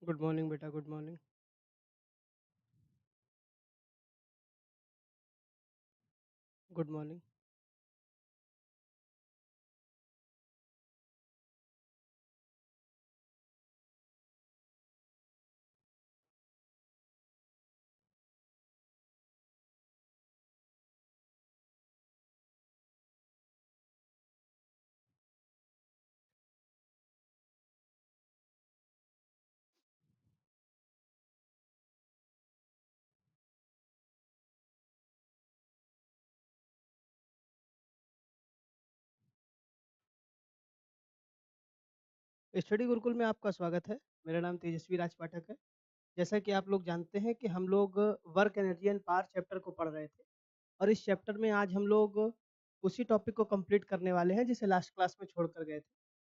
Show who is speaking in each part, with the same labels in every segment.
Speaker 1: Good morning बेटा, good morning. Good morning. Study Gurukul में आपका स्वागत है। मेरा नाम तेजस्वी राज पाठक है। जैसा कि आप लोग जानते हैं कि हम लोग work energy and power chapter को पढ़ रहे थे और इस चैप्टर में आज हम लोग उसी टॉपिक को कंप्लीट करने वाले हैं जिसे लास्ट क्लास में छोड़ कर गए थे।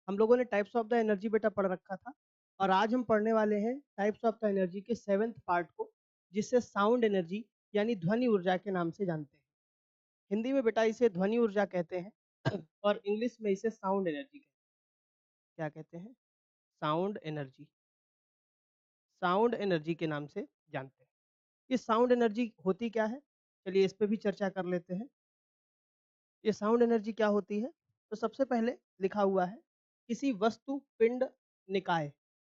Speaker 1: हम लोगों ने टाइप्स ऑफ द एनर्जी बेटा पढ़ रखा था और आज हम पढ़ने वाले हैं टाइप्स ऑफ द एनर्जी के 7th पार्ट को, जिसे साउंड एनर्जी यानी ध्वनि ऊर्जा के नाम से जानते हैं। हिंदी में बेटा इसे ध्वनि ऊर्जा कहते हैं और इंग्लिश में इसे साउंड एनर्जी क्या कहते हैं? Sound energy. साउंड एनर्जी के नाम से जानते हैं। ये साउंड एनर्जी होती क्या है? चलिए इस पे भी चर्चा कर लेते हैं। ये साउंड एनर्जी क्या होती है? तो सबसे पहले लिखा हुआ है किसी वस्तु, पिंड, निकाय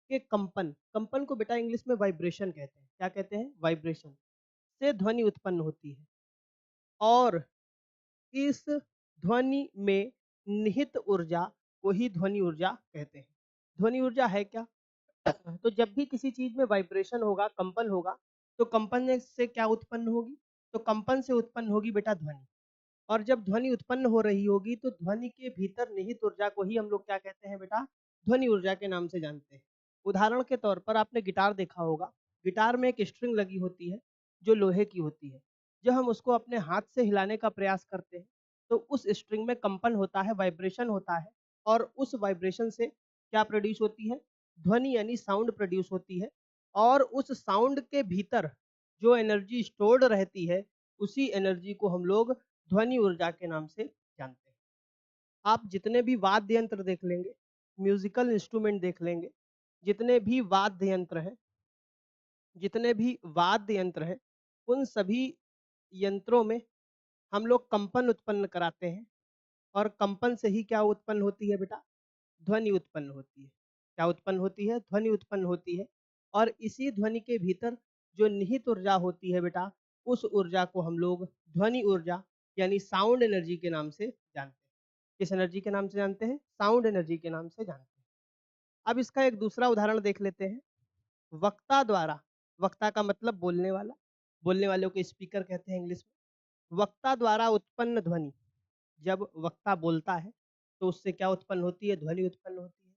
Speaker 1: के कंपन। कंपन को बेटा इंग्लिश में वाइब्रेशन कहते हैं। क्या कहते हैं? वाइब्रेशन से ध्वनि उत्पन्न होती है और इस ध्वनि में निहित ऊर्जा को ही ध्वनि ऊर्जा कहते हैं। ध्वनि ऊर्जा है क्या? तो जब भी किसी चीज में वाइब्रेशन होगा, कंपन होगा, तो कंपन से क्या उत्पन्न होगी? तो कंपन से उत्पन्न होगी बेटा ध्वनि। और जब ध्वनि उत्पन्न हो रही होगी तो ध्वनि के भीतर निहित ऊर्जा को ही हम लोग क्या कहते हैं बेटा? ध्वनि ऊर्जा के नाम से जानते हैं। उदाहरण के तौर पर आपने गिटार देखा होगा। गिटार में एक स्ट्रिंग लगी होती है जो लोहे की होती है। जब हम उसको अपने हाथ से हिलाने का प्रयास करते हैं तो उस स्ट्रिंग में कंपन होता है, वाइब्रेशन होता है और उस वाइब्रेशन से क्या प्रोड्यूस होती है? ध्वनि यानी साउंड प्रोड्यूस होती है। और उस साउंड के भीतर जो एनर्जी स्टोर्ड रहती है, उसी एनर्जी को हम लोग ध्वनि ऊर्जा के नाम से जानते हैं। आप जितने भी वाद्य यंत्र देख लेंगे, म्यूजिकल इंस्ट्रूमेंट देख लेंगे, जितने भी वाद्य यंत्र हैं, जितने भी वाद्य यंत्र हैं, उन सभी यंत्रों में हम लोग कंपन उत्पन्न कराते हैं और कंपन से ही क्या उत्पन्न होती है बेटा? ध्वनि उत्पन्न होती है। क्या उत्पन्न होती है? ध्वनि उत्पन्न होती है। और इसी ध्वनि के भीतर जो निहित ऊर्जा होती है बेटा, उस ऊर्जा को हम लोग ध्वनि ऊर्जा यानी साउंड एनर्जी के नाम से जानते हैं। किस एनर्जी के नाम से जानते हैं? साउंड एनर्जी के नाम से जानते हैं। अब इसका एक दूसरा उदाहरण देख लेते हैं। वक्ता द्वारा, वक्ता का मतलब बोलने वाला, बोलने वालों को स्पीकर कहते हैं इंग्लिश में। वक्ता द्वारा उत्पन्न ध्वनि, जब वक्ता बोलता है तो उससे क्या उत्पन्न होती है? ध्वनि उत्पन्न होती है।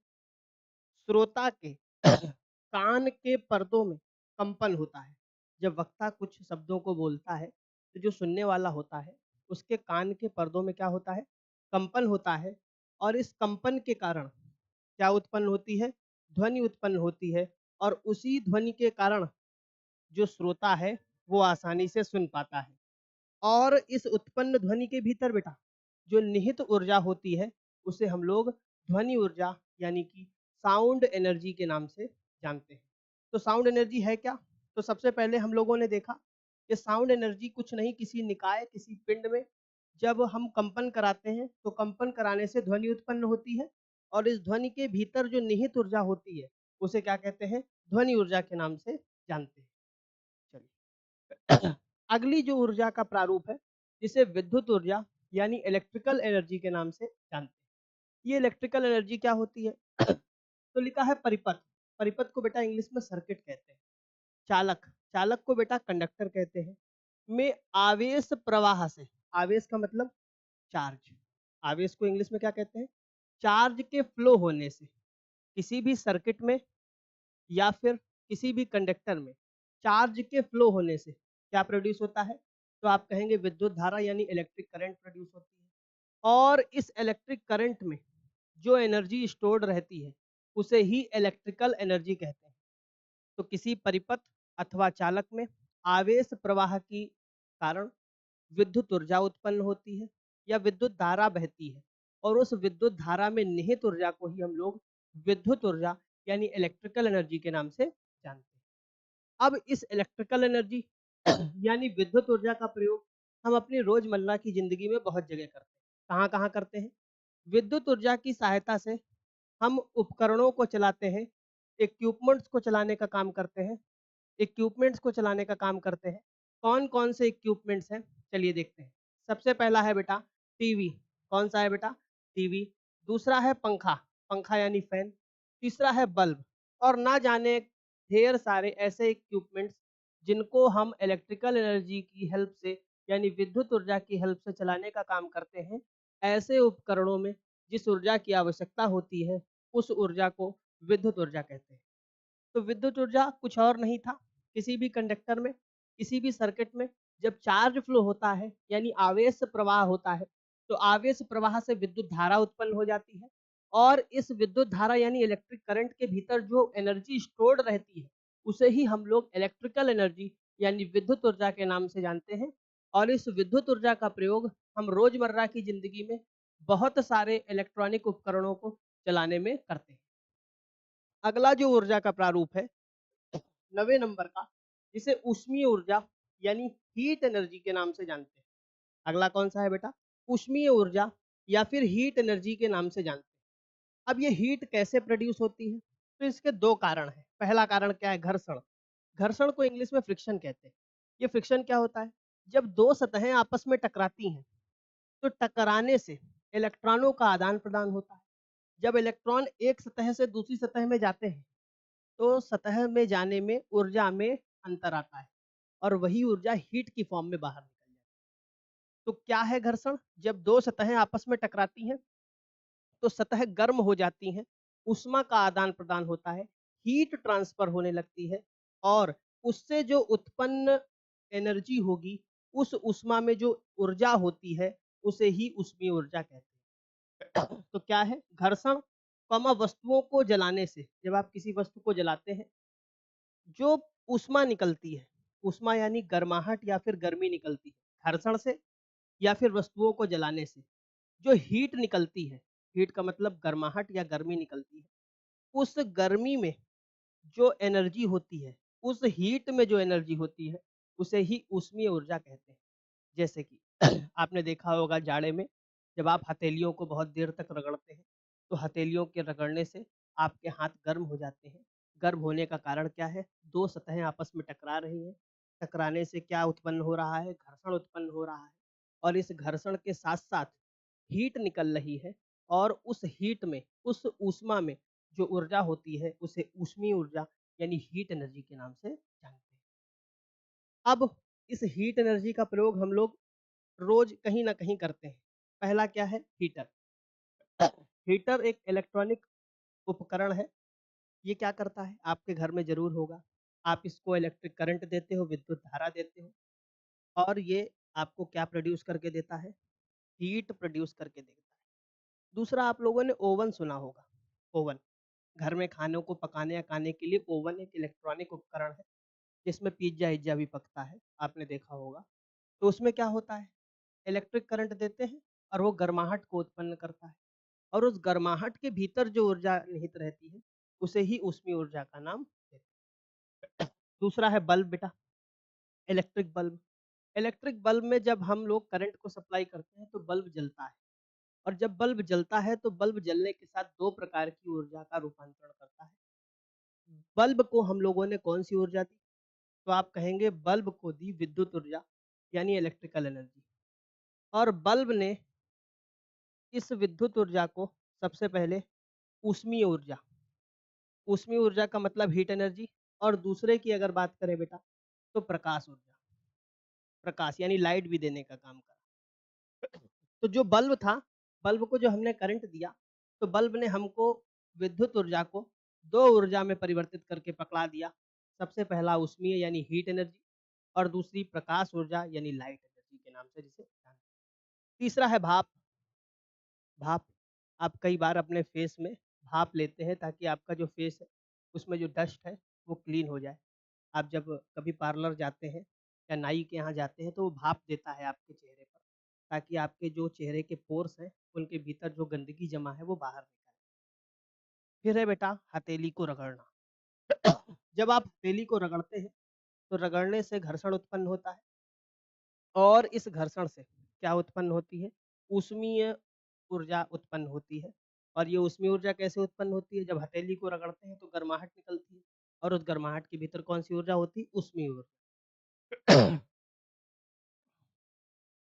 Speaker 1: श्रोता के कान के पर्दों में कंपन होता है। जब वक्ता कुछ शब्दों को बोलता है तो जो सुनने वाला होता है उसके कान के पर्दों में क्या होता है? कंपन होता है। और इस कंपन के कारण क्या उत्पन्न होती है? ध्वनि उत्पन्न होती है। और उसी ध्वनि के कारण जो श्रोता है वो आसानी से सुन पाता है। और इस उत्पन्न ध्वनि के भीतर बेटा जो निहित ऊर्जा होती है उसे हम लोग ध्वनि ऊर्जा यानी कि साउंड एनर्जी के नाम से जानते हैं। तो साउंड एनर्जी है क्या? तो सबसे पहले हम लोगों ने देखा कि साउंड एनर्जी कुछ नहीं, किसी निकाय, किसी पिंड में जब हम कंपन कराते हैं तो कंपन कराने से ध्वनि उत्पन्न होती है और इस ध्वनि के भीतर जो निहित ऊर्जा होती है उसे क्या कहते हैं? ध्वनि ऊर्जा के नाम से जानते हैं। चलिए अगली जो ऊर्जा का प्रारूप है जिसे विद्युत ऊर्जा यानी इलेक्ट्रिकल एनर्जी के नाम से जानते हैं। ये इलेक्ट्रिकल एनर्जी क्या होती है? तो लिखा है परिपथ। परिपथ को बेटा इंग्लिश में सर्किट कहते हैं। चालक, चालक को बेटा कंडक्टर कहते हैं। में आवेश प्रवाह से, आवेश का मतलब चार्ज, आवेश को इंग्लिश में क्या कहते हैं? चार्ज के फ्लो होने से किसी भी सर्किट में या फिर किसी भी कंडक्टर में चार्ज के फ्लो होने से क्या प्रोड्यूस होता है? तो आप कहेंगे विद्युत धारा यानी इलेक्ट्रिक करंट प्रोड्यूस होती है। और इस इलेक्ट्रिक करंट में जो एनर्जी स्टोर्ड रहती है उसे ही इलेक्ट्रिकल एनर्जी कहते हैं। तो किसी परिपथ अथवा चालक में आवेश प्रवाह के कारण विद्युत ऊर्जा उत्पन्न होती है या विद्युत धारा बहती है और उस विद्युत धारा में निहित ऊर्जा को ही हम लोग विद्युत ऊर्जा यानी इलेक्ट्रिकल एनर्जी के नाम से जानते हैं। अब इस इलेक्ट्रिकल एनर्जी यानी विद्युत ऊर्जा का प्रयोग हम अपनी रोजमर्रा की जिंदगी में बहुत जगह करते हैं। कहाँ कहाँ करते हैं? विद्युत ऊर्जा की सहायता से हम उपकरणों को चलाते हैं, इक्विपमेंट्स को चलाने का काम करते हैं, इक्विपमेंट्स को चलाने का काम करते हैं। कौन कौन से इक्विपमेंट्स हैं, चलिए देखते हैं। सबसे पहला है बेटा टीवी। कौन सा है बेटा? टीवी। दूसरा है पंखा, पंखा यानी फैन। तीसरा है बल्ब। और ना जाने ढेर सारे ऐसे इक्विपमेंट्स जिनको हम इलेक्ट्रिकल एनर्जी की हेल्प से यानी विद्युत ऊर्जा की हेल्प से चलाने का काम करते हैं। ऐसे उपकरणों में जिस ऊर्जा की आवश्यकता होती है उस ऊर्जा को विद्युत ऊर्जा कहते हैं। तो विद्युत ऊर्जा कुछ और नहीं था, किसी भी कंडक्टर में, किसी भी सर्किट में जब चार्ज फ्लो होता है यानी आवेश प्रवाह होता है, तो आवेश प्रवाह से विद्युत धारा उत्पन्न हो जाती है। और इस विद्युत धारा यानी इलेक्ट्रिक करंट के भीतर जो एनर्जी स्टोर्ड रहती है उसे ही हम लोग इलेक्ट्रिकल एनर्जी यानी विद्युत ऊर्जा के नाम से जानते हैं। और इस विद्युत ऊर्जा का प्रयोग हम रोजमर्रा की जिंदगी में बहुत सारे इलेक्ट्रॉनिक उपकरणों को चलाने में करते हैं। अगला जो ऊर्जा का प्रारूप है 9वें नंबर का, जिसे ऊष्मीय ऊर्जा यानी हीट एनर्जी के नाम से जानते हैं। अगला कौन सा है बेटा? ऊष्मीय ऊर्जा या फिर हीट एनर्जी के नाम से जानते हैं। अब ये हीट कैसे प्रोड्यूस होती है? तो इसके दो कारण हैं। पहला कारण क्या है? घर्षण। घर्षण को इंग्लिश में फ्रिक्शन कहते हैं। ये फ्रिक्शन क्या होता है? जब दो सतहें आपस में टकराती हैं तो टकराने से इलेक्ट्रॉनों का आदान प्रदान होता है। जब इलेक्ट्रॉन एक सतह से दूसरी सतह में जाते हैं तो सतह में जाने में ऊर्जा में अंतर आता है और वही ऊर्जा हीट की फॉर्म में बाहर निकल जाती है। तो क्या है घर्षण? जब दो सतहें आपस में टकराती हैं तो सतह गर्म हो जाती हैं, ऊष्मा का आदान प्रदान होता है, हीट ट्रांसफर होने लगती है और उससे जो उत्पन्न एनर्जी होगी, उस ऊष्मा में जो ऊर्जा होती है उसे ही ऊष्मीय ऊर्जा कहते हैं। तो क्या है? घर्षण वस्तुओं को जलाने से, जब आप किसी वस्तु को जलाते हैं जो ऊष्मा निकलती है, ऊष्मा यानी गर्माहट या फिर गर्मी निकलती है घर्षण से या फिर वस्तुओं को जलाने से, जो हीट निकलती है, हीट का मतलब गर्माहट या गर्मी निकलती है, उस गर्मी में जो एनर्जी होती है, उस हीट में जो एनर्जी होती है उसे ही ऊष्मीय ऊर्जा कहते हैं। जैसे कि आपने देखा होगा जाड़े में जब आप हथेलियों को बहुत देर तक रगड़ते हैं तो हथेलियों के रगड़ने से आपके हाथ गर्म हो जाते हैं। गर्म होने का कारण क्या है? दो सतहें आपस में टकरा रही हैं। टकराने से क्या उत्पन्न हो रहा है? घर्षण उत्पन्न हो रहा है और इस घर्षण के साथ साथ हीट निकल रही है और उस हीट में, उस ऊष्मा में जो ऊर्जा होती है उसे ऊष्मीय ऊर्जा यानी हीट एनर्जी के नाम से जानते हैं। अब इस हीट एनर्जी का प्रयोग हम लोग रोज कहीं ना कहीं करते हैं। पहला क्या है? हीटर। हीटर एक इलेक्ट्रॉनिक उपकरण है। ये क्या करता है? आपके घर में जरूर होगा। आप इसको इलेक्ट्रिक करंट देते हो, विद्युत धारा देते हो और ये आपको क्या प्रोड्यूस करके देता है? हीट प्रोड्यूस करके देता है। दूसरा, आप लोगों ने ओवन सुना होगा। ओवन, घर में खानों को पकाने या खाने के लिए ओवन एक इलेक्ट्रॉनिक उपकरण है जिसमें पिज्जा इज्जा भी पकता है, आपने देखा होगा। तो उसमें क्या होता है? इलेक्ट्रिक करंट देते हैं और वो गर्माहट को उत्पन्न करता है और उस गर्माहट के भीतर जो ऊर्जा निहित रहती है उसे ही ऊष्मीय ऊर्जा का नाम देते हैं। दूसरा है बल्ब बेटा, इलेक्ट्रिक बल्ब। इलेक्ट्रिक बल्ब में जब हम लोग करंट को सप्लाई करते हैं तो बल्ब जलता है और जब बल्ब जलता है तो बल्ब जलने के साथ दो प्रकार की ऊर्जा का रूपांतरण करता है। बल्ब को हम लोगों ने कौन सी ऊर्जा दी? तो आप कहेंगे बल्ब को दी विद्युत ऊर्जा यानी इलेक्ट्रिकल एनर्जी। और बल्ब ने इस विद्युत ऊर्जा को सबसे पहले ऊष्मीय ऊर्जा, ऊष्मीय ऊर्जा का मतलब हीट एनर्जी, और दूसरे की अगर बात करें बेटा तो प्रकाश ऊर्जा, प्रकाश यानी लाइट भी देने का काम करा। तो जो बल्ब था, बल्ब को जो हमने करंट दिया तो बल्ब ने हमको विद्युत ऊर्जा को दो ऊर्जा में परिवर्तित करके पकड़ा दिया। सबसे पहला ऊष्मीय यानी हीट एनर्जी और दूसरी प्रकाश ऊर्जा यानी लाइट एनर्जी के नाम से जिसे जानते हैं। तीसरा है भाप। भाप, आप कई बार अपने फेस में भाप लेते हैं ताकि आपका जो फेस है उसमें जो डस्ट है वो क्लीन हो जाए। आप जब कभी पार्लर जाते हैं या नाई के यहाँ जाते हैं तो वो भाप देता है आपके चेहरे पर ताकि आपके जो चेहरे के पोर्स हैं उनके भीतर जो गंदगी जमा है वो बाहर निकले। फिर है बेटा हथेली को रगड़ना। जब आप हथेली को रगड़ते हैं तो रगड़ने से घर्षण उत्पन्न होता है और इस घर्षण से क्या उत्पन्न होती है? ऊष्मीय ऊर्जा उत्पन्न होती है। और ये ऊष्मीय ऊर्जा कैसे उत्पन्न होती है? जब हथेली को रगड़ते हैं तो गर्माहट निकलती है और उस गर्माहट के भीतर कौन-सी ऊर्जा होती है? ऊष्मीय ऊर्जा।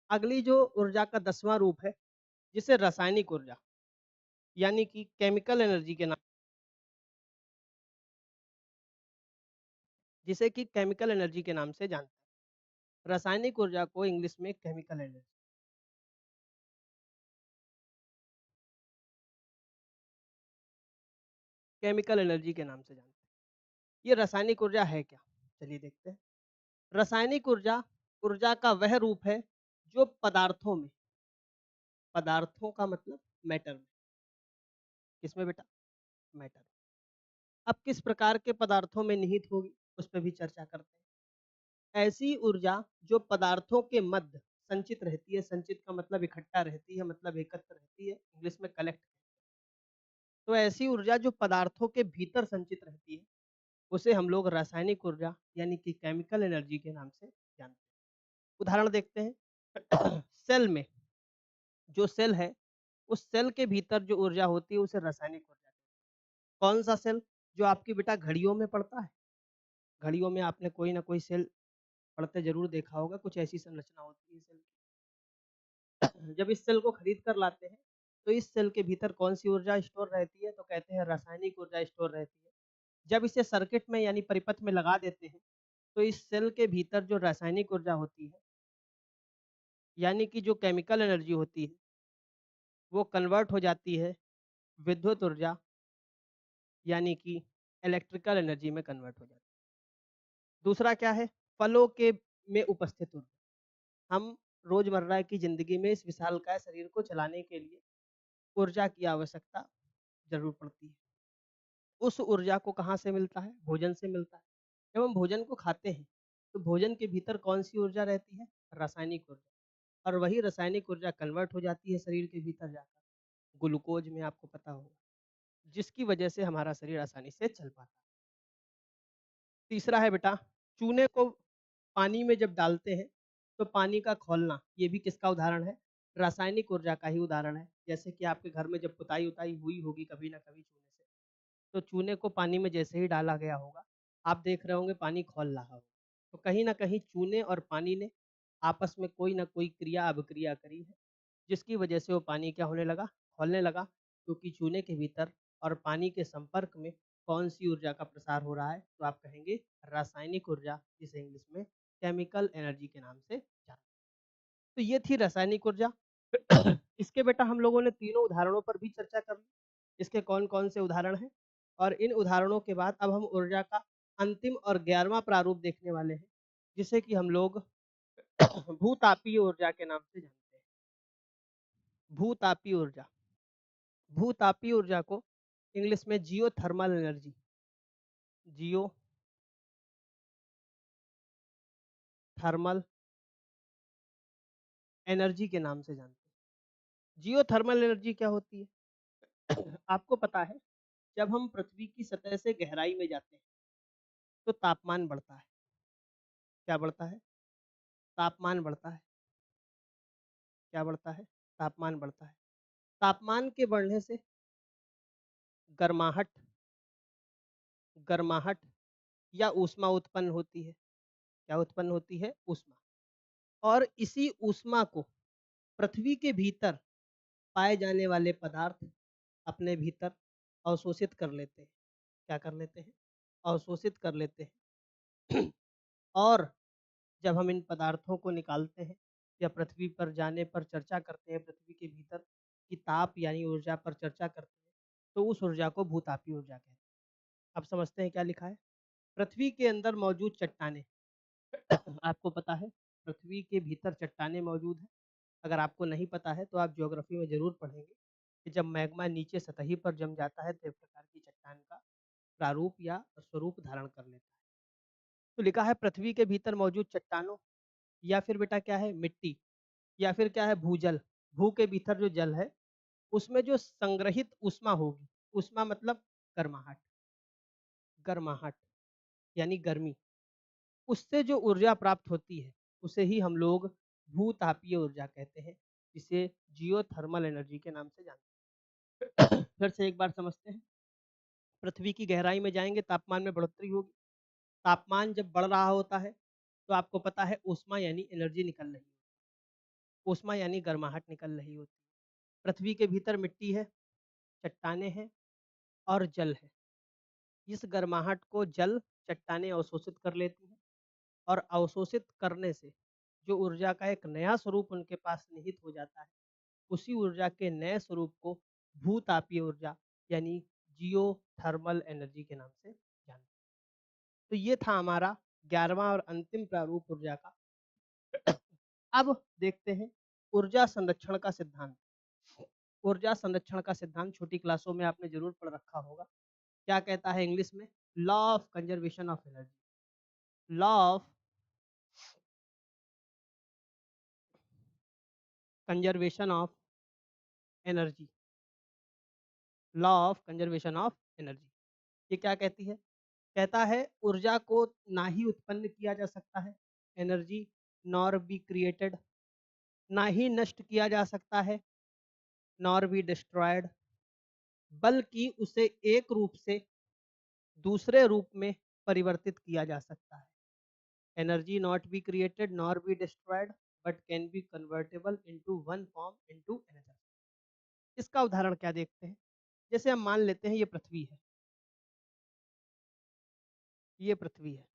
Speaker 1: अगली जो ऊर्जा का 10वां रूप है, जिसे रासायनिक ऊर्जा यानी कि केमिकल एनर्जी के नाम जिसे कि केमिकल एनर्जी के नाम से जानते हैं। रासायनिक ऊर्जा को इंग्लिश में केमिकल एनर्जी केमिकल एनर्जी के नाम से जानते हैं। ये रासायनिक ऊर्जा है क्या? चलिए देखते हैं। रासायनिक ऊर्जा, ऊर्जा का वह रूप है जो पदार्थों का मतलब मैटर में, किसमें बेटा? मैटर। अब किस प्रकार के पदार्थों में निहित होगी, उस पर भी चर्चा करते हैं। ऐसी ऊर्जा जो पदार्थों के मध्य संचित रहती है, संचित का मतलब इकट्ठा रहती है, मतलब एकत्र रहती है, इंग्लिश में कलेक्ट। तो ऐसी ऊर्जा जो पदार्थों के भीतर संचित रहती है, उसे हम लोग रासायनिक ऊर्जा यानी कि केमिकल एनर्जी के नाम से जानते हैं। उदाहरण देखते हैं। सेल में, जो सेल है, उस सेल के भीतर जो ऊर्जा होती है उसे रासायनिक ऊर्जा कहते हैं। कौन सा सेल? जो आपकी बेटा घड़ियों में पड़ता है। घड़ियों में आपने कोई ना कोई सेल पढ़ते जरूर देखा होगा, कुछ ऐसी संरचना होती है सेल की। जब इस सेल को खरीद कर लाते हैं तो इस सेल के भीतर कौन सी ऊर्जा स्टोर रहती है? तो कहते हैं रासायनिक ऊर्जा स्टोर रहती है। जब इसे सर्किट में यानी परिपथ में लगा देते हैं तो इस सेल के भीतर जो रासायनिक ऊर्जा होती है यानी कि जो केमिकल एनर्जी होती है वो कन्वर्ट हो जाती है विद्युत ऊर्जा यानी कि इलेक्ट्रिकल एनर्जी में कन्वर्ट हो जाती है। दूसरा क्या है? फलों के में उपस्थित ऊर्जा। हम रोजमर्रा की जिंदगी में इस विशालकाय शरीर को चलाने के लिए ऊर्जा की आवश्यकता जरूर पड़ती है। उस ऊर्जा को कहाँ से मिलता है? भोजन से मिलता है। जब हम भोजन को खाते हैं तो भोजन के भीतर कौन सी ऊर्जा रहती है? रासायनिक ऊर्जा। और वही रासायनिक ऊर्जा कन्वर्ट हो जाती है शरीर के भीतर जाकर ग्लूकोज में, आपको पता होगा, जिसकी वजह से हमारा शरीर आसानी से चल पाता है। तीसरा है बेटा, चूने को पानी में जब डालते हैं तो पानी का खौलना, ये भी किसका उदाहरण है? रासायनिक ऊर्जा का ही उदाहरण है। जैसे कि आपके घर में जब पुताई उताई हुई होगी कभी ना कभी चूने से, तो चूने को पानी में जैसे ही डाला गया होगा, आप देख रहे होंगे पानी खौल रहा होगा। तो कहीं ना कहीं चूने और पानी ने आपस में कोई ना कोई क्रिया अभिक्रिया करी है, जिसकी वजह से वो पानी क्या होने लगा? खौलने लगा। क्योंकि चूने के भीतर और पानी के संपर्क में कौन सी ऊर्जा का प्रसार हो रहा है? तो आप कहेंगे रासायनिक ऊर्जा, जिसे इंग्लिश में केमिकल एनर्जी के नाम से जानते हैं। तो ये थी रासायनिक ऊर्जा। इसके बेटा हम लोगों ने तीनों उदाहरणों पर भी चर्चा कर ली, इसके कौन कौन से उदाहरण हैं। और इन उदाहरणों के बाद अब हम ऊर्जा का अंतिम और 11वां प्रारूप देखने वाले हैं, जिसे कि हम लोग भूतापीय ऊर्जा के नाम से जानते हैं। भूतापीय ऊर्जा, भूतापीय ऊर्जा को इंग्लिश में जियोथर्मल एनर्जी, जियो थर्मल एनर्जी के नाम से जानते हैं। जियोथर्मल एनर्जी क्या होती है? आपको पता है, जब हम पृथ्वी की सतह से गहराई में जाते हैं तो तापमान बढ़ता है। क्या बढ़ता है? तापमान बढ़ता है। क्या बढ़ता है? तापमान बढ़ता है। तापमान के बढ़ने से गर्माहट गर्माहट या ऊष्मा उत्पन्न होती है। क्या उत्पन्न होती है? ऊष्मा। और इसी ऊष्मा को पृथ्वी के भीतर पाए जाने वाले पदार्थ अपने भीतर अवशोषित कर लेते हैं। क्या कर लेते हैं? अवशोषित कर लेते हैं। और जब हम इन पदार्थों को निकालते हैं या पृथ्वी पर जाने पर चर्चा करते हैं, पृथ्वी के भीतर की ताप यानी ऊर्जा पर चर्चा करते हैं, तो उस ऊर्जा को भूतापीय ऊर्जा कहते हैं। अब समझते हैं क्या लिखा है। पृथ्वी के अंदर मौजूद चट्टानें, आपको पता है पृथ्वी के भीतर चट्टानें मौजूद हैं। अगर आपको नहीं पता है तो आप ज्योग्राफी में जरूर पढ़ेंगे कि जब मैग्मा नीचे सतही पर जम जाता है तो एक प्रकार की चट्टान का प्रारूप या स्वरूप धारण कर लेता है। तो लिखा है पृथ्वी के भीतर मौजूद चट्टानों, या फिर बेटा क्या है? मिट्टी, या फिर क्या है? भूजल। भू के भीतर जो जल है उसमें जो संग्रहित ऊष्मा होगी, ऊष्मा मतलब गर्माहट, गर्माहट यानी गर्मी, उससे जो ऊर्जा प्राप्त होती है उसे ही हम लोग भूतापीय ऊर्जा कहते हैं, जिसे जियोथर्मल एनर्जी के नाम से जानते हैं। फिर से एक बार समझते हैं। पृथ्वी की गहराई में जाएंगे, तापमान में बढ़ोतरी होगी। तापमान जब बढ़ रहा होता है तो आपको पता है ऊष्मा यानी एनर्जी निकल रही है, ऊष्मा यानी गर्माहट निकल रही होती है। पृथ्वी के भीतर मिट्टी है, चट्टाने हैं और जल है। इस गर्माहट को जल, चट्टाने अवशोषित कर लेती हैं और अवशोषित करने से जो ऊर्जा का एक नया स्वरूप उनके पास निहित हो जाता है, उसी ऊर्जा के नए स्वरूप को भूतापीय ऊर्जा यानी जियोथर्मल एनर्जी के नाम से जानते हैं। तो ये था हमारा 11वां और अंतिम प्रारूप ऊर्जा का। अब देखते हैं ऊर्जा संरक्षण का सिद्धांत। ऊर्जा संरक्षण का सिद्धांत छोटी क्लासों में आपने जरूर पढ़ रखा होगा। क्या कहता है इंग्लिश में? Law of conservation of energy. Law of conservation of energy. Law of conservation of energy ये क्या कहती है? कहता है ऊर्जा को ना ही उत्पन्न किया जा सकता है, एनर्जी नॉर बी क्रिएटेड, ना ही नष्ट किया जा सकता है, नॉर बी डिस्ट्रॉयड, बल्कि उसे एक रूप से दूसरे रूप में परिवर्तित किया जा सकता है। Energy not be created nor be destroyed but can be convertible into one form into another. इसका उदाहरण क्या देखते हैं? जैसे हम मान लेते हैं ये पृथ्वी है, ये पृथ्वी है।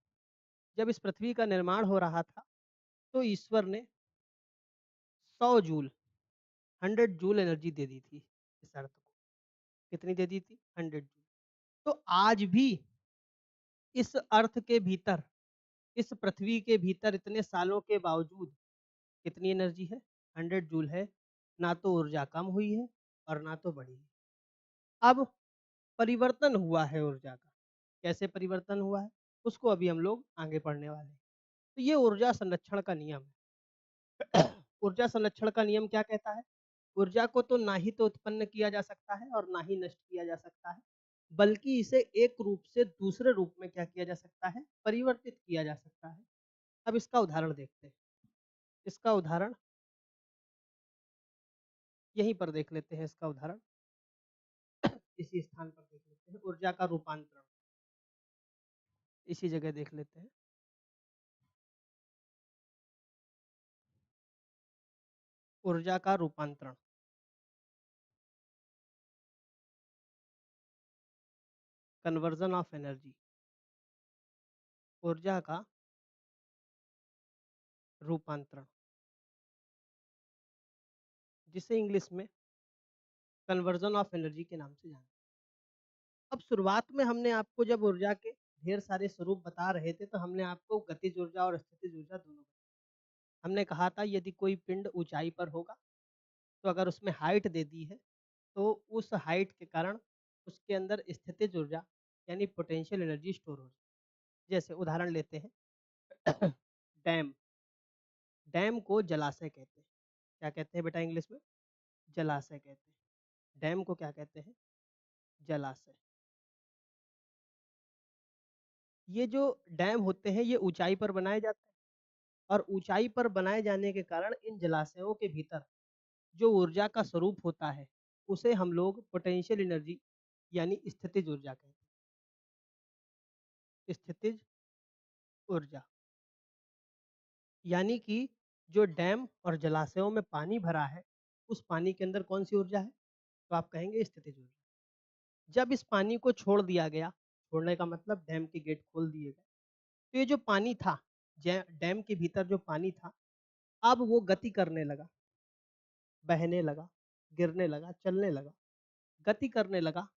Speaker 1: जब इस पृथ्वी का निर्माण हो रहा था तो ईश्वर ने 100 जूल 100 जूल एनर्जी दे दी थी इस अर्थ को। कितनी दे दी थी? 100 जूल। तो आज भी इस अर्थ के भीतर, इस पृथ्वी के भीतर इतने सालों के बावजूद कितनी एनर्जी है? 100 जूल है। ना तो ऊर्जा कम हुई है और ना तो बढ़ी है। अब परिवर्तन हुआ है ऊर्जा का। कैसे परिवर्तन हुआ है उसको अभी हम लोग आगे पढ़ने वाले हैं। तो ये ऊर्जा संरक्षण का नियम है। ऊर्जा संरक्षण का नियम क्या कहता है? ऊर्जा को तो ना ही तो उत्पन्न किया जा सकता है और ना ही नष्ट किया जा सकता है, बल्कि इसे एक रूप से दूसरे रूप में क्या किया जा सकता है? परिवर्तित किया जा सकता है। अब इसका उदाहरण देखते हैं। इसका उदाहरण यहीं पर देख लेते हैं। इसका उदाहरण इसी स्थान पर देख लेते हैं। ऊर्जा का रूपांतरण इसी जगह देख लेते हैं। ऊर्जा का रूपांतरण, कन्वर्जन ऑफ एनर्जी। ऊर्जा का रूपांतरण, जिसे इंग्लिश में कन्वर्जन ऑफ एनर्जी के नाम से जानते हैं। अब शुरुआत में हमने आपको जब ऊर्जा के ढेर सारे स्वरूप बता रहे थे तो हमने आपको गतिज ऊर्जा और स्थितिज ऊर्जा दोनों बताई। हमने कहा था यदि कोई पिंड ऊंचाई पर होगा तो अगर उसमें हाइट दे दी है तो उस हाइट के कारण उसके अंदर स्थितिज ऊर्जा यानी पोटेंशियल एनर्जी स्टोर हो जाए। जैसे उदाहरण लेते हैं डैम। डैम को जलाशय कहते हैं। क्या कहते हैं बेटा इंग्लिश में? जलाशय कहते हैं। डैम को क्या कहते हैं? जलाशय। ये जो डैम होते हैं ये ऊंचाई पर बनाए जाते हैं और ऊंचाई पर बनाए जाने के कारण इन जलाशयों के भीतर जो ऊर्जा का स्वरूप होता है उसे हम लोग पोटेंशियल एनर्जी यानी स्थितिज ऊर्जा कहते हैं। स्थितिज ऊर्जा यानी कि जो डैम और जलाशयों में पानी भरा है उस पानी के अंदर कौन सी ऊर्जा है? तो आप कहेंगे स्थितिज ऊर्जा। जब इस पानी को छोड़ दिया गया, छोड़ने का मतलब डैम के गेट खोल दिए गए, तो ये जो पानी था, डैम के भीतर जो पानी था, अब वो गति करने लगा, बहने लगा, गिरने लगा, चलने लगा, गति करने लगा।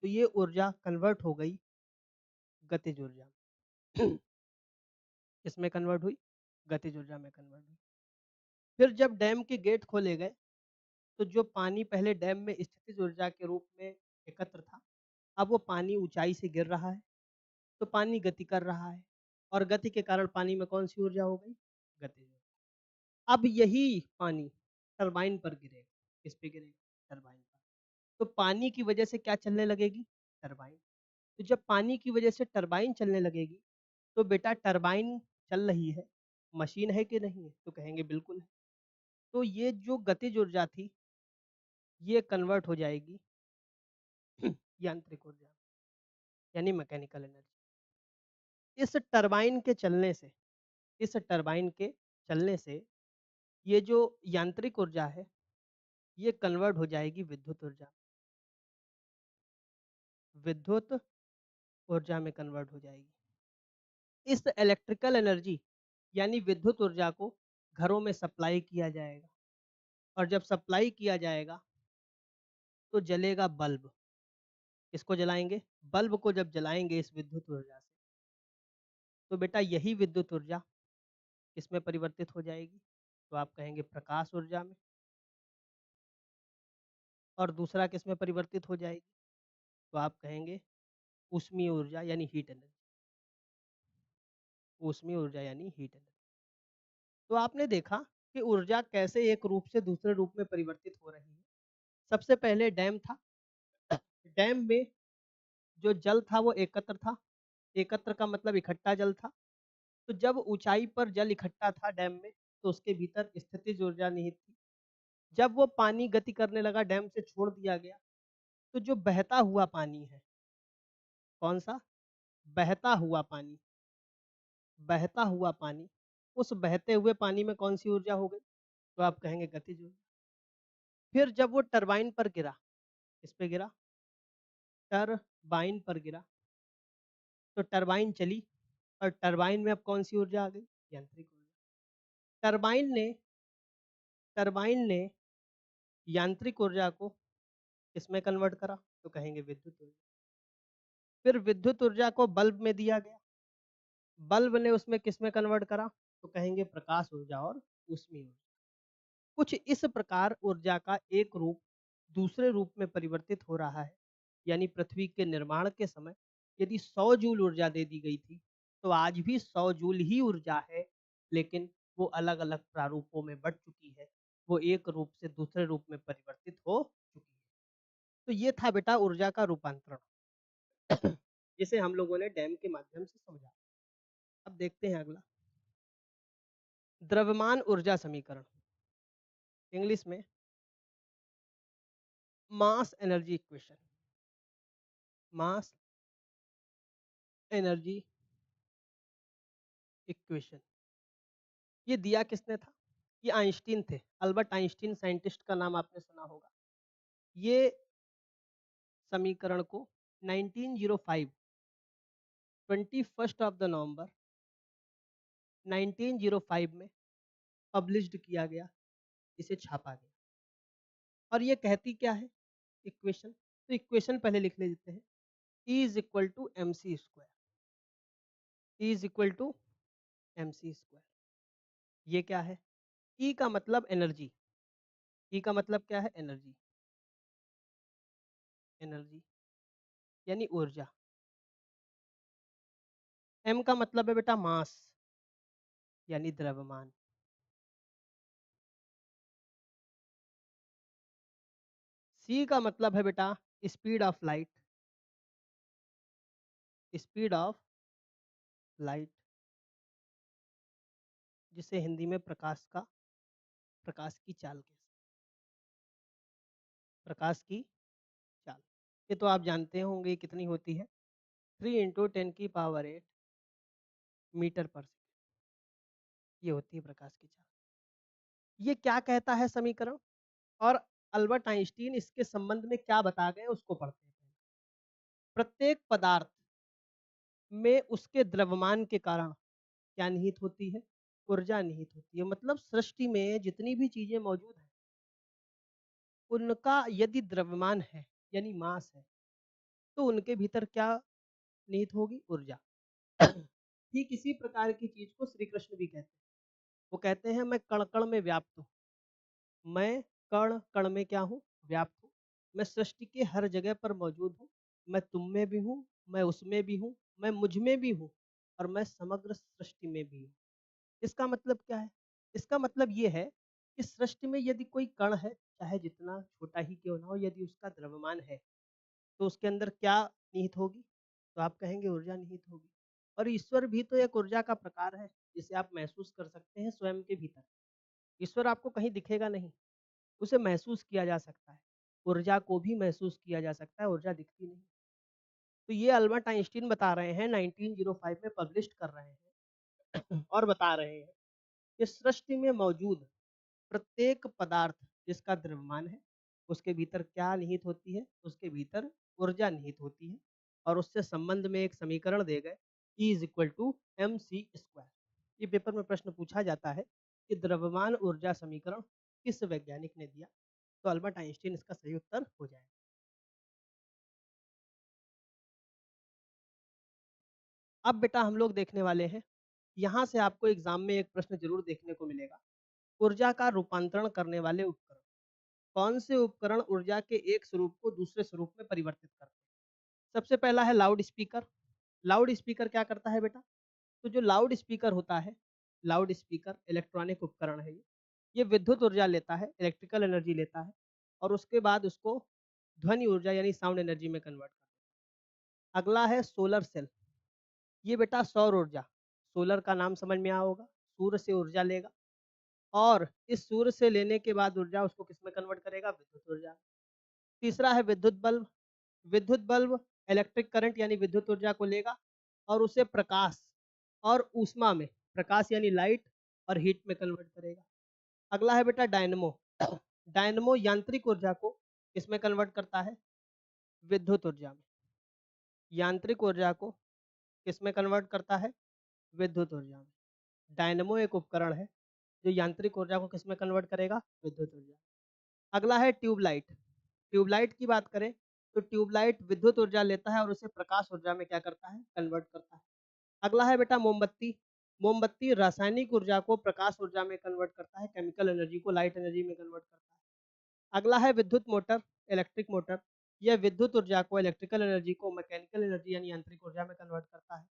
Speaker 1: तो ये ऊर्जा कन्वर्ट हो गई गतिज ऊर्जा में। इसमें कन्वर्ट हुई, गतिज ऊर्जा में कन्वर्ट हुई। फिर जब डैम के गेट खोले गए तो जो पानी पहले डैम में स्थितिज ऊर्जा के रूप में एकत्र था, अब वो पानी ऊंचाई से गिर रहा है तो पानी गति कर रहा है और गति के कारण पानी में कौन सी ऊर्जा हो गई? गतिज ऊर्जा। अब यही पानी टरबाइन पर गिरेगा। किस पे गिरेगा? टरबाइन पर। तो पानी की वजह से क्या चलने लगेगी? टरबाइन। तो जब पानी की वजह से टरबाइन चलने लगेगी, तो बेटा टरबाइन चल रही है, मशीन है कि नहीं है? तो कहेंगे बिल्कुल है। तो ये जो गतिज ऊर्जा थी, ये कन्वर्ट हो जाएगी यांत्रिक ऊर्जा, यानी मैकेनिकल एनर्जी। इस टरबाइन के चलने से, इस टरबाइन के चलने से ये जो यांत्रिक ऊर्जा है, ये कन्वर्ट हो जाएगी विद्युत ऊर्जा, विद्युत ऊर्जा में कन्वर्ट हो जाएगी। इस इलेक्ट्रिकल एनर्जी यानी विद्युत ऊर्जा को घरों में सप्लाई किया जाएगा, और जब सप्लाई किया जाएगा तो जलेगा बल्ब। किसको जलाएंगे? बल्ब को जब जलाएंगे इस विद्युत ऊर्जा से, तो बेटा यही विद्युत ऊर्जा किसमें परिवर्तित हो जाएगी? तो आप कहेंगे प्रकाश ऊर्जा में। और दूसरा किसमें परिवर्तित हो जाएगी? तो आप कहेंगे ऊष्मीय ऊर्जा यानी हीट एनर्जी, ऊष्मीय ऊर्जा यानी हीट एनर्जी। तो आपने देखा कि ऊर्जा कैसे एक रूप से दूसरे रूप में परिवर्तित हो रही है। सबसे पहले डैम था, डैम में जो जल था वो एकत्र था, एकत्र का मतलब इकट्ठा जल था। तो जब ऊंचाई पर जल इकट्ठा था डैम में, तो उसके भीतर स्थितिज ऊर्जा निहित थी। जब वो पानी गति करने लगा, डैम से छोड़ दिया गया, तो जो बहता हुआ पानी है, कौन सा? बहता हुआ पानी, बहता हुआ पानी, उस बहते हुए पानी में कौन सी ऊर्जा हो गई? तो आप कहेंगे गतिज ऊर्जा। फिर जब वो टरबाइन पर गिरा, इस पे गिरा, टरबाइन पर गिरा, तो टरबाइन चली, और टरबाइन में अब कौन सी ऊर्जा आ गई? यांत्रिक ऊर्जा। टरबाइन ने टरबाइन ने यांत्रिक ऊर्जा को किसमें कन्वर्ट करा? तो कहेंगे विद्युत ऊर्जा। फिर विद्युत ऊर्जा को बल्ब में दिया गया, बल्ब ने उसमें किसमें कन्वर्ट करा? तो कहेंगे प्रकाश ऊर्जा और ऊष्मीय ऊर्जा। कुछ इस प्रकार ऊर्जा का एक रूप दूसरे रूप में परिवर्तित हो रहा है। यानी पृथ्वी के निर्माण के समय यदि 100 जूल ऊर्जा दे दी गई थी, तो आज भी 100 जूल ही ऊर्जा है, लेकिन वो अलग अलग प्रारूपों में बढ़ चुकी है, वो एक रूप से दूसरे रूप में परिवर्तित हो चुकी है। तो ये था बेटा ऊर्जा का रूपांतरण जिसे हम लोगों ने डैम के माध्यम से समझा। अब देखते हैं अगला, द्रव्यमान ऊर्जा समीकरण, इंग्लिश में mass energy equation, mass energy equation. ये दिया किसने था? ये आइंस्टीन थे, अल्बर्ट आइंस्टीन, साइंटिस्ट का नाम आपने सुना होगा। ये समीकरण को 1905, 21 ऑफ द नवंबर 1905 में पब्लिश्ड किया गया, इसे छापा गया। और ये कहती क्या है इक्वेशन? तो इक्वेशन पहले लिख लेते हैं, E is equal to M C square, E is equal to M C square. ये क्या है? E का मतलब एनर्जी, E का मतलब क्या है? एनर्जी, एनर्जी यानी ऊर्जा। M का मतलब है बेटा मास, यानी द्रव्यमान। C का मतलब है बेटा speed of light, speed of light, जिसे हिंदी में प्रकाश की चाल कह सकते, प्रकाश की चाल। ये तो आप जानते होंगे कितनी होती है, 3 × 10⁸ मीटर पर सेकेंड, ये होती है प्रकाश की चाल। ये क्या कहता है समीकरण, और अल्बर्ट आइंस्टीन इसके संबंध में क्या बता गए उसको पढ़ते हैं। प्रत्येक पदार्थ में उसके द्रव्यमान के कारण क्या निहित होती है? ऊर्जा निहित होती है। मतलब सृष्टि में जितनी भी चीजें मौजूद हैं, उनका यदि द्रव्यमान है यानी मास है, तो उनके भीतर क्या निहित होगी? ऊर्जा। ठीक इसी प्रकार की चीज को श्री कृष्ण भी कहते हैं। वो कहते हैं मैं कण कण में व्याप्त हूँ, मैं कण कण में क्या हूँ? व्याप्त हूँ। मैं सृष्टि के हर जगह पर मौजूद हूँ, मैं तुम में भी हूँ, मैं उसमें भी हूँ, मैं मुझ में भी हूँ, और मैं समग्र सृष्टि में भी हूँ। इसका मतलब क्या है? इसका मतलब ये है कि सृष्टि में यदि कोई कण है, चाहे जितना छोटा ही क्यों ना हो, यदि उसका द्रव्यमान है, तो उसके अंदर क्या निहित होगी? तो आप कहेंगे ऊर्जा निहित होगी। और ईश्वर भी तो एक ऊर्जा का प्रकार है, जिसे आप महसूस कर सकते हैं स्वयं के भीतर। ईश्वर आपको कहीं दिखेगा नहीं, उसे महसूस किया जा सकता है। ऊर्जा को भी महसूस किया जा सकता है, ऊर्जा दिखती नहीं। तो ये अल्बर्ट आइंस्टीन बता रहे हैं, 1905 में पब्लिश्ड कर रहे हैं और बता रहे हैं कि सृष्टि में मौजूद प्रत्येक पदार्थ जिसका द्रव्यमान है, उसके भीतर क्या निहित होती है? उसके भीतर ऊर्जा निहित होती है। और उससे संबंध में एक समीकरण दे गए, E is equal to M C square. ये पेपर में प्रश्न पूछा जाता है कि द्रव्यमान ऊर्जा समीकरण किस वैज्ञानिक ने दिया? तो अल्बर्ट आइंस्टीन इसका सही उत्तर हो जाएगा। अब बेटा हम लोग देखने वाले हैं, यहाँ से आपको एग्जाम में एक प्रश्न जरूर देखने को मिलेगा, ऊर्जा का रूपांतरण करने वाले उपकरण। कौन से उपकरण ऊर्जा के एक स्वरूप को दूसरे स्वरूप में परिवर्तित करते हैं? सबसे पहला है लाउड स्पीकर। लाउड स्पीकर क्या करता है बेटा? तो जो लाउड स्पीकर होता है, लाउड स्पीकर इलेक्ट्रॉनिक उपकरण है ये विद्युत ऊर्जा लेता है, इलेक्ट्रिकल एनर्जी लेता है और उसके बाद उसको ध्वनि ऊर्जा यानी साउंड एनर्जी में कन्वर्ट करता है। अगला है सोलर सेल। ये बेटा सौर ऊर्जा, सोलर का नाम समझ में आया होगा, सूर्य से ऊर्जा लेगा और इस सूर्य से लेने के बाद ऊर्जा उसको किस में कन्वर्ट करेगा? विद्युत ऊर्जा। तीसरा है विद्युत बल्ब। विद्युत बल्ब इलेक्ट्रिक करंट यानी विद्युत ऊर्जा को लेगा और उसे प्रकाश और ऊष्मा में, प्रकाश यानी लाइट और हीट में कन्वर्ट करेगा। अगला है बेटा डायनमो। डायनमो यांत्रिक ऊर्जा को किसमें कन्वर्ट करता है? विद्युत ऊर्जा में। यांत्रिक ऊर्जा को किसमें कन्वर्ट करता है? विद्युत ऊर्जा में। डायनमो एक उपकरण है जो यांत्रिक ऊर्जा को किसमें कन्वर्ट करेगा? विद्युत ऊर्जा। अगला है ट्यूबलाइट। ट्यूबलाइट की बात करें तो ट्यूबलाइट विद्युत ऊर्जा लेता है और उसे प्रकाश ऊर्जा में क्या करता है? कन्वर्ट करता है। अगला है बेटा मोमबत्ती। मोमबत्ती रासायनिक ऊर्जा को प्रकाश ऊर्जा में कन्वर्ट करता है, केमिकल एनर्जी को लाइट एनर्जी में कन्वर्ट करता है। अगला है विद्युत मोटर, इलेक्ट्रिक मोटर। यह विद्युत ऊर्जा को, इलेक्ट्रिकल एनर्जी को मैकेनिकल एनर्जी यानी यांत्रिक ऊर्जा में कन्वर्ट करता है।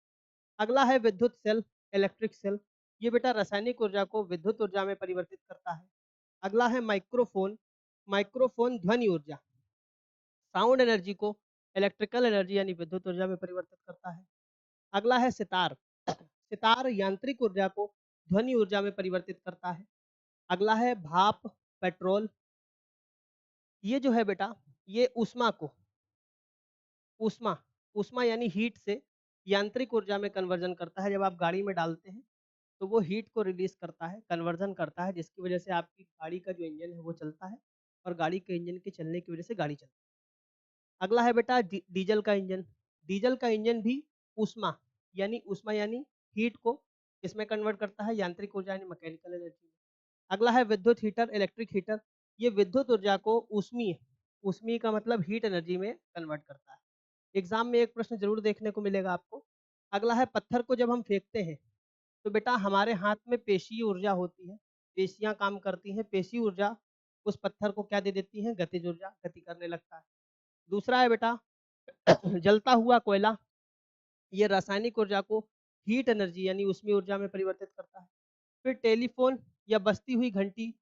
Speaker 1: अगला है विद्युत सेल, इलेक्ट्रिक सेल। ये बेटा रासायनिक ऊर्जा को विद्युत ऊर्जा में परिवर्तित करता है। अगला है माइक्रोफोन। माइक्रोफोन ध्वनि ऊर्जा, साउंड एनर्जी को इलेक्ट्रिकल एनर्जी यानी विद्युत ऊर्जा में परिवर्तित करता है। अगला है सितार। सितार यांत्रिक ऊर्जा को ध्वनि ऊर्जा में परिवर्तित करता है। अगला है भाप, पेट्रोल। ये जो है बेटा, ये ऊष्मा को, ऊष्मा ऊष्मा यानी हीट से यांत्रिक ऊर्जा में कन्वर्जन करता है। जब आप गाड़ी में डालते हैं तो वो हीट को रिलीज करता है, कन्वर्जन करता है, जिसकी वजह से आपकी गाड़ी का जो इंजन है वो चलता है और गाड़ी के इंजन के चलने की वजह से गाड़ी चलती है। अगला है बेटा डीजल का इंजन। डीजल का इंजन भी ऊष्मा यानी हीट को इसमें कन्वर्ट करता है, यांत्रिक ऊर्जा यानी मैकेनिकल एनर्जी। अगला है विद्युत हीटर, इलेक्ट्रिक हीटर। ये विद्युत ऊर्जा को ऊष्मीय, ऊष्मीय का मतलब हीट एनर्जी में कन्वर्ट करता है। एग्जाम में एक प्रश्न जरूर देखने को मिलेगा आपको। अगला है पत्थर को जब हम फेंकते हैं तो बेटा हमारे हाथ में पेशीय ऊर्जा होती है, पेशियां काम करती हैं, पेशी ऊर्जा उस पत्थर को क्या दे देती है? गतिज ऊर्जा, गति करने लगता है। दूसरा है बेटा जलता हुआ कोयला। ये रासायनिक ऊर्जा को हीट एनर्जी यानी ऊष्मीय ऊर्जा में परिवर्तित करता है। फिर टेलीफोन या बजती हुई घंटी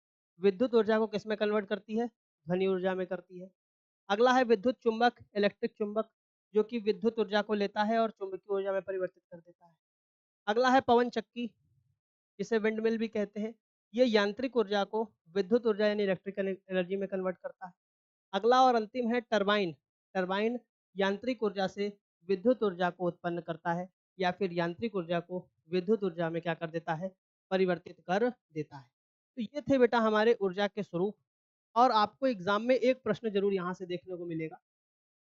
Speaker 1: विद्युत ऊर्जा को किस में कन्वर्ट करती है? ध्वनि ऊर्जा में करती है। अगला है विद्युत चुंबक, इलेक्ट्रिक चुंबक, जो कि विद्युत ऊर्जा को लेता है और चुंबकीय ऊर्जा में परिवर्तित कर देता है। अगला है पवन चक्की, जिसे विंड मिल भी कहते हैं। ये यांत्रिक ऊर्जा को विद्युत ऊर्जा यानी इलेक्ट्रिकल एनर्जी में कन्वर्ट करता है। अगला और अंतिम है टरबाइन। टरबाइन यांत्रिक ऊर्जा से विद्युत ऊर्जा को उत्पन्न करता है या फिर यांत्रिक ऊर्जा को विद्युत ऊर्जा में क्या कर देता है? परिवर्तित कर देता है। तो ये थे बेटा हमारे ऊर्जा के स्वरूप। और आपको एग्जाम में एक प्रश्न जरूर यहाँ से देखने को मिलेगा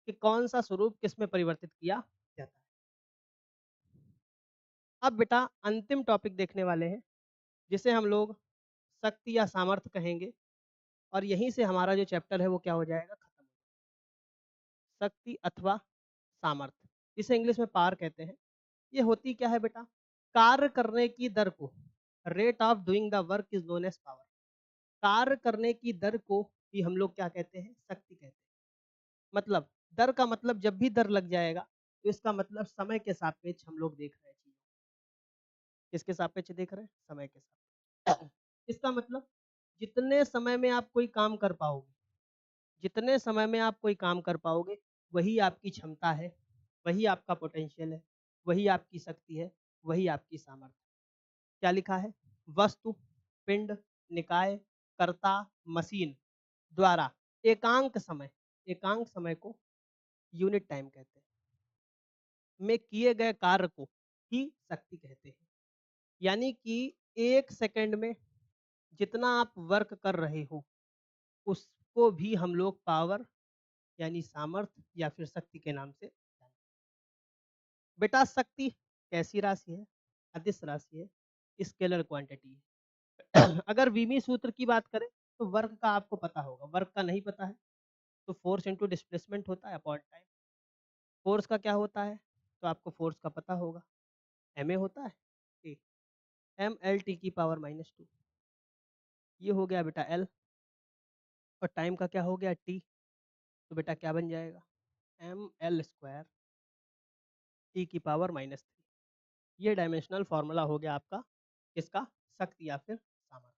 Speaker 1: कि कौन सा स्वरूप किस में परिवर्तित किया जाता है। अब बेटा अंतिम टॉपिक देखने वाले हैं, जिसे हम लोग शक्ति या सामर्थ्य कहेंगे और यहीं से हमारा जो चैप्टर है वो क्या हो जाएगा? खत्म। शक्ति अथवा सामर्थ्य, जिसे इंग्लिश में पावर कहते हैं। ये होती क्या है बेटा? कार्य करने की दर को, rate of doing the work is known as power. कार्य करने की दर को भी हम लोग क्या कहते हैं? शक्ति कहते हैं। मतलब दर का मतलब जब भी दर लग जाएगा तो इसका मतलब समय के सापेक्ष हम लोग देख रहे हैं चीज़ों। किसके सापेक्ष देख रहे हैं? समय के सापेक्ष। इसका मतलब जितने समय में आप कोई काम कर पाओगे, जितने समय में आप कोई काम कर पाओगे वही आपकी क्षमता है। वही आपका पोटेंशियल है, वही आपकी शक्ति है, वही आपकी सामर्थ्य है। क्या लिखा है? वस्तु, पिंड, निकाय, कर्ता, मशीन द्वारा एकांक समय को यूनिट टाइम कहते हैं, में किए गए कार्य को ही शक्ति कहते हैं। यानी कि 1 सेकंड में जितना आप वर्क कर रहे हो, उसको भी हम लोग पावर यानी सामर्थ्य या फिर शक्ति के नाम से जानते हैं। बेटा शक्ति कैसी राशि है? अदिश राशि है, स्केलर क्वांटिटी है। अगर विमी सूत्र की बात करें तो वर्क का आपको पता होगा, वर्क का नहीं पता है तो फोर्स इंटू डिस्प्लेसमेंट होता है अपॉन टाइम। फोर्स का क्या होता है? तो आपको फोर्स का पता होगा, एम ए होता है, एम एल टी की पावर -2। ये हो गया बेटा एल, और टाइम का क्या हो गया टी। तो बेटा क्या बन जाएगा? एम एल स्क्वायर टी की पावर -3। ये डायमेंशनल फॉर्मूला हो गया आपका किसका? शक्ति या फिर सामर्थ्य।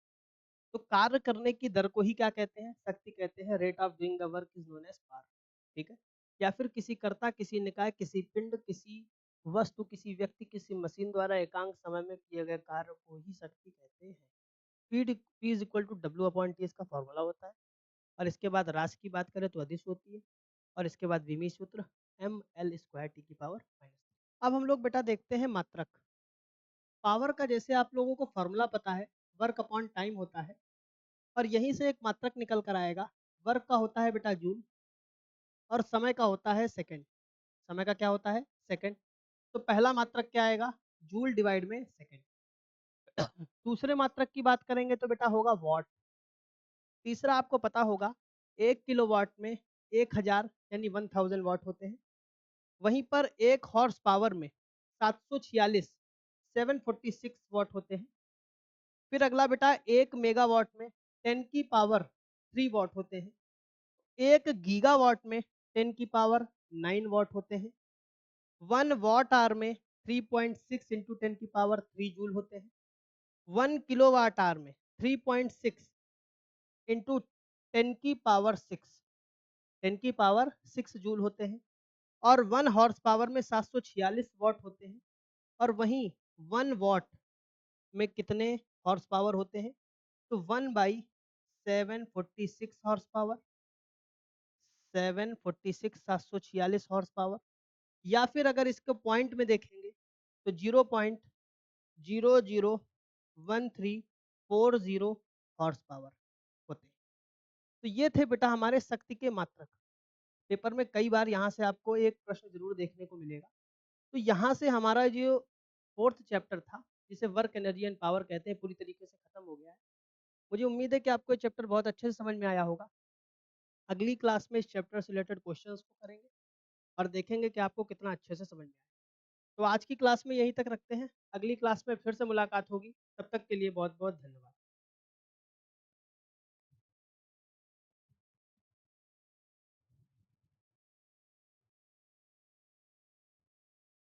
Speaker 1: तो कार्य करने की दर को ही क्या कहते हैं? शक्ति कहते हैं। Rate of doing the work is known as power, ठीक है। या फिर किसी कर्ता, किसी निकाय, किसी पिंड, किसी वस्तु, किसी व्यक्ति, किसी मशीन द्वारा एकांक समय में किए गए कार्य को ही शक्ति कहते हैं। P is equal to W upon T इसका फॉर्मूला होता है। और इसके बाद राशि की बात करें तो अदिश होती है, और इसके बाद विमी सूत्र एम एल स्क्वायर टी की पावर -3। अब हम लोग बेटा देखते हैं मात्रक। पावर का जैसे आप लोगों को फॉर्मूला पता है, वर्क अपॉन टाइम होता है, और यहीं से एक मात्रक निकल कर आएगा। वर्क का होता है बेटा जूल, और समय का होता है सेकंड। समय का क्या होता है? सेकंड। तो पहला मात्रक क्या आएगा? जूल डिवाइड में सेकंड। दूसरे मात्रक की बात करेंगे तो बेटा होगा वॉट। तीसरा आपको पता होगा 1 किलोवाट में 1000 यानी 1000 वाट होते हैं। वहीं पर 1 हॉर्स पावर में 746 746 वाट होते हैं। फिर अगला बेटा 1 मेगावाट में 10 की पावर 3 वाट होते हैं। 1 गीगावाट में 10 की पावर 9 वाट होते हैं। 1 वाट आवर में 3.6 इंटू 10 की पावर 3 जूल होते हैं। 1 किलोवाट आवर में 3.6 इंटू 10 की पावर 6 10 की पावर 6 जूल होते हैं। और 1 हॉर्स पावर में 746 वाट होते हैं। और वहीं 1 वाट में कितने हॉर्स पावर होते हैं? तो 1/746 हॉर्स पावर, 746 हॉर्स पावर। या फिर अगर इसको पॉइंट में देखेंगे तो 0.001340 हॉर्स पावर होते हैं। तो ये थे बेटा हमारे शक्ति के मात्रक। पेपर में कई बार यहाँ से आपको एक प्रश्न जरूर देखने को मिलेगा। तो यहाँ से हमारा जो 4th चैप्टर था, जिसे वर्क एनर्जी एंड पावर कहते हैं, पूरी तरीके से खत्म हो गया है। मुझे उम्मीद है कि आपको ये चैप्टर बहुत अच्छे से समझ में आया होगा। अगली क्लास में इस चैप्टर से रिलेटेड क्वेश्चंस को करेंगे और देखेंगे कि आपको कितना अच्छे से समझ में आया। तो आज की क्लास में यहीं तक रखते हैं, अगली क्लास में फिर से मुलाकात होगी। तब तक के लिए बहुत बहुत धन्यवाद।